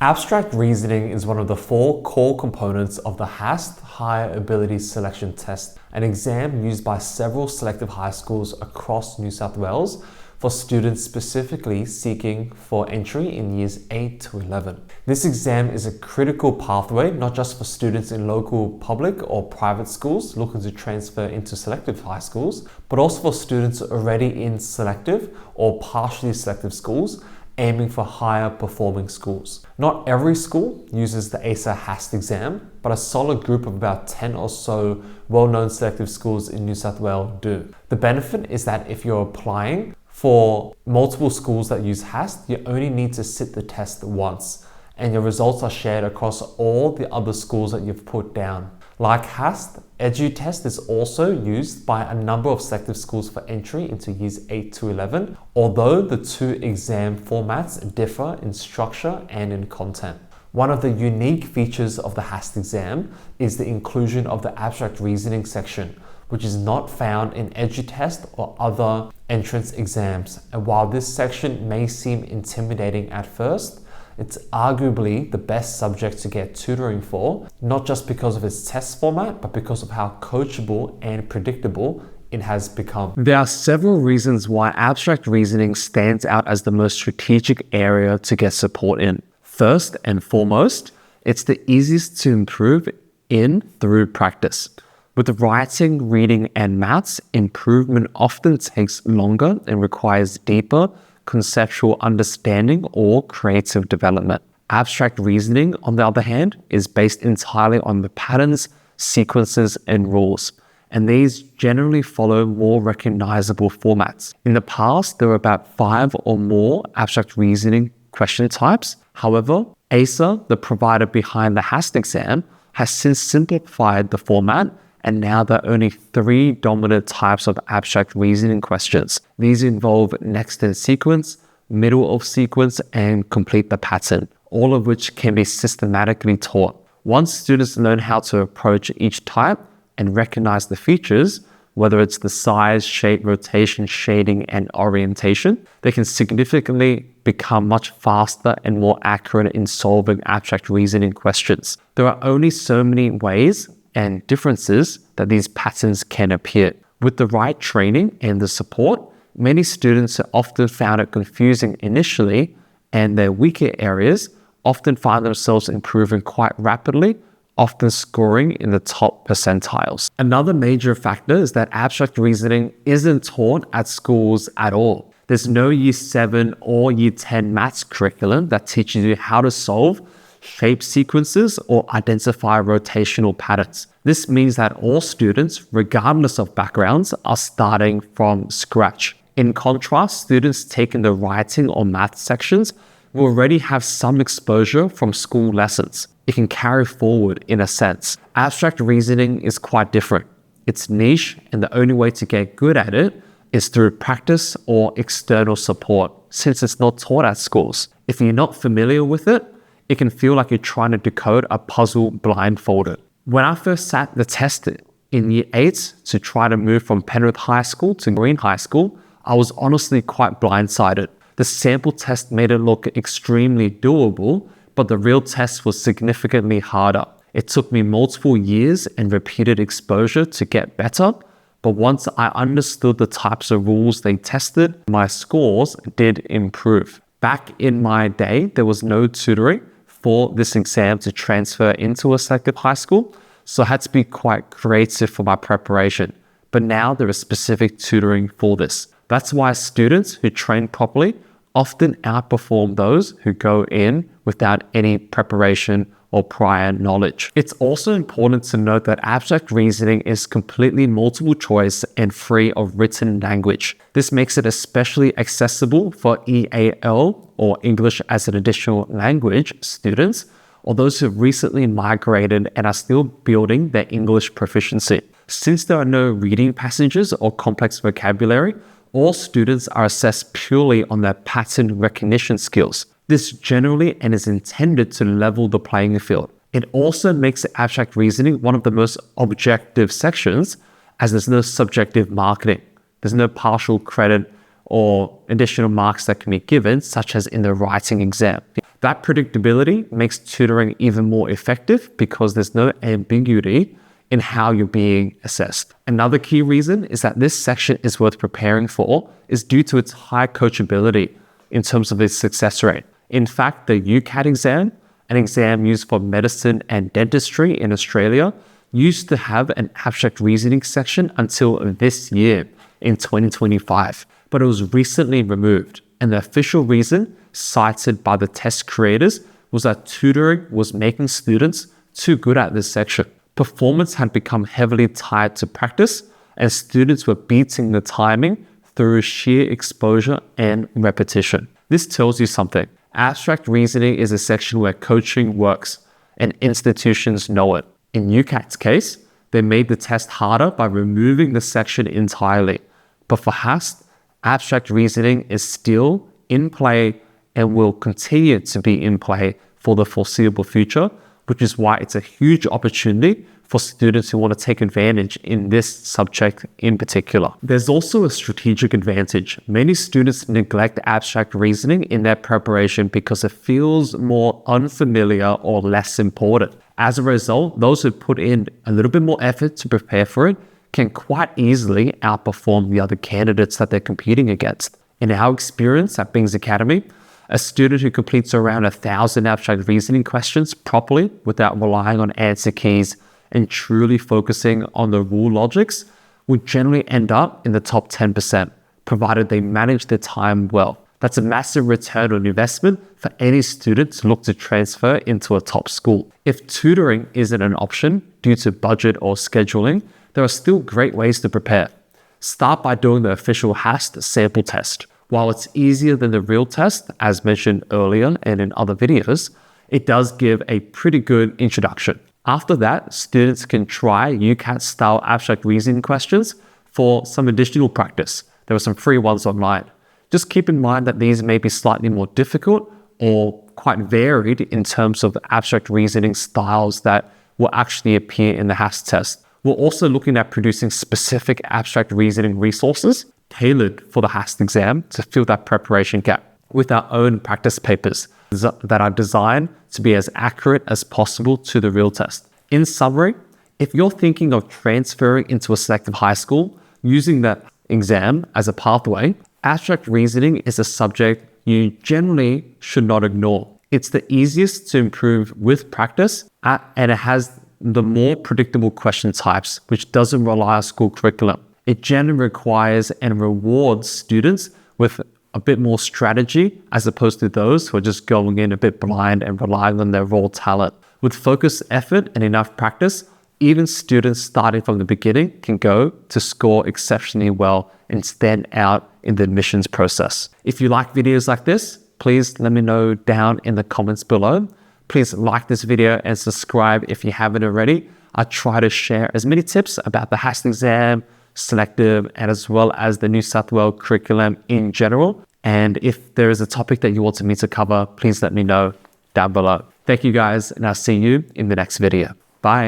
Abstract reasoning is one of the 4 core components of the HAST Higher Ability Selection Test, an exam used by several selective high schools across New South Wales for students specifically seeking for entry in years 8 to 11. This exam is a critical pathway, not just for students in local public or private schools looking to transfer into selective high schools, but also for students already in selective or partially selective schools aiming for higher performing schools. Not every school uses the ACER HAST exam, but a solid group of about 10 or so well-known selective schools in New South Wales do. The benefit is that if you're applying for multiple schools that use HAST, you only need to sit the test once, and your results are shared across all the other schools that you've put down. Like HAST, EduTest is also used by a number of selective schools for entry into years 8 to 11, although the 2 exam formats differ in structure and in content. One of the unique features of the HAST exam is the inclusion of the abstract reasoning section, which is not found in EduTest or other entrance exams. And while this section may seem intimidating at first, it's arguably the best subject to get tutoring for, not just because of its test format, but because of how coachable and predictable it has become. There are several reasons why abstract reasoning stands out as the most strategic area to get support in. First and foremost, it's the easiest to improve in through practice. With writing, reading, and maths, improvement often takes longer and requires deeper conceptual understanding or creative development. Abstract reasoning, on the other hand, is based entirely on the patterns, sequences, and rules, and these generally follow more recognizable formats. In the past, there were about 5 or more abstract reasoning question types. However, ACER, the provider behind the HAST exam, has since simplified the format, and now there are only 3 dominant types of abstract reasoning questions. These involve next in sequence, middle of sequence, and complete the pattern, all of which can be systematically taught. Once students learn how to approach each type and recognize the features, whether it's the size, shape, rotation, shading, and orientation, they can significantly become much faster and more accurate in solving abstract reasoning questions. There are only so many ways and differences that these patterns can appear. With the right training and the support, many students have often found it confusing initially, and their weaker areas often find themselves improving quite rapidly, often scoring in the top percentiles. Another major factor is that abstract reasoning isn't taught at schools at all. There's no Year 7 or Year 10 maths curriculum that teaches you how to solve shape sequences or identify rotational patterns. This means that all students, regardless of backgrounds, are starting from scratch. In contrast, students taking the writing or math sections will already have some exposure from school lessons. It can carry forward in a sense. Abstract reasoning is quite different. It's niche, and the only way to get good at it is through practice or external support, since it's not taught at schools. If you're not familiar with it, it can feel like you're trying to decode a puzzle blindfolded. When I first sat the test in Year 8 to try to move from Penrith High School to Green High School, I was honestly quite blindsided. The sample test made it look extremely doable, but the real test was significantly harder. It took me multiple years and repeated exposure to get better, but once I understood the types of rules they tested, my scores did improve. Back in my day, there was no tutoring for this exam to transfer into a selective high school, so I had to be quite creative for my preparation. But now there is specific tutoring for this. That's why students who train properly often outperform those who go in without any preparation or prior knowledge. It's also important to note that abstract reasoning is completely multiple choice and free of written language. This makes it especially accessible for EAL, or English as an Additional Language, students, or those who have recently migrated and are still building their English proficiency. Since there are no reading passages or complex vocabulary, all students are assessed purely on their pattern recognition skills. This generally and is intended to level the playing field. It also makes abstract reasoning one of the most objective sections, as there's no subjective marking. There's no partial credit or additional marks that can be given, such as in the writing exam. That predictability makes tutoring even more effective because there's no ambiguity in how you're being assessed. Another key reason is that this section is worth preparing for is due to its high coachability in terms of its success rate. In fact, the UCAT exam, an exam used for medicine and dentistry in Australia, used to have an abstract reasoning section until this year in 2025, but it was recently removed. And the official reason cited by the test creators was that tutoring was making students too good at this section. Performance had become heavily tied to practice, and students were beating the timing through sheer exposure and repetition. This tells you something. Abstract reasoning is a section where coaching works, and institutions know it. In UCAT's case, they made the test harder by removing the section entirely. But for HAST, abstract reasoning is still in play and will continue to be in play for the foreseeable future, which is why it's a huge opportunity for students who want to take advantage in this subject in particular. There's also a strategic advantage. Many students neglect abstract reasoning in their preparation because it feels more unfamiliar or less important. As a result, those who put in a little bit more effort to prepare for it can quite easily outperform the other candidates that they're competing against. In our experience at Bing's Academy, a student who completes around 1,000 abstract reasoning questions properly without relying on answer keys and truly focusing on the rule logics would generally end up in the top 10%, provided they manage their time well. That's a massive return on investment for any student to look to transfer into a top school. If tutoring isn't an option due to budget or scheduling, there are still great ways to prepare. Start by doing the official HAST sample test. While it's easier than the real test, as mentioned earlier and in other videos, it does give a pretty good introduction. After that, students can try UCAT-style abstract reasoning questions for some additional practice. There are some free ones online. Just keep in mind that these may be slightly more difficult or quite varied in terms of abstract reasoning styles that will actually appear in the HAST test. We're also looking at producing specific abstract reasoning resources tailored for the HAST exam to fill that preparation gap with our own practice papers that are designed to be as accurate as possible to the real test. In summary, if you're thinking of transferring into a selective high school using that exam as a pathway, abstract reasoning is a subject you generally should not ignore. It's the easiest to improve with practice, and it has the more predictable question types, which doesn't rely on school curriculum. It generally requires and rewards students with a bit more strategy as opposed to those who are just going in a bit blind and relying on their raw talent. With focused effort and enough practice, even students starting from the beginning can go to score exceptionally well and stand out in the admissions process. If you like videos like this, please let me know down in the comments below. Please like this video and subscribe if you haven't already. I try to share as many tips about the HAST exam, Selective, and as well as the New South Wales curriculum in general. And if there is a topic that you wanted me to cover, please let me know down below. Thank you guys, and I'll see you in the next video. Bye.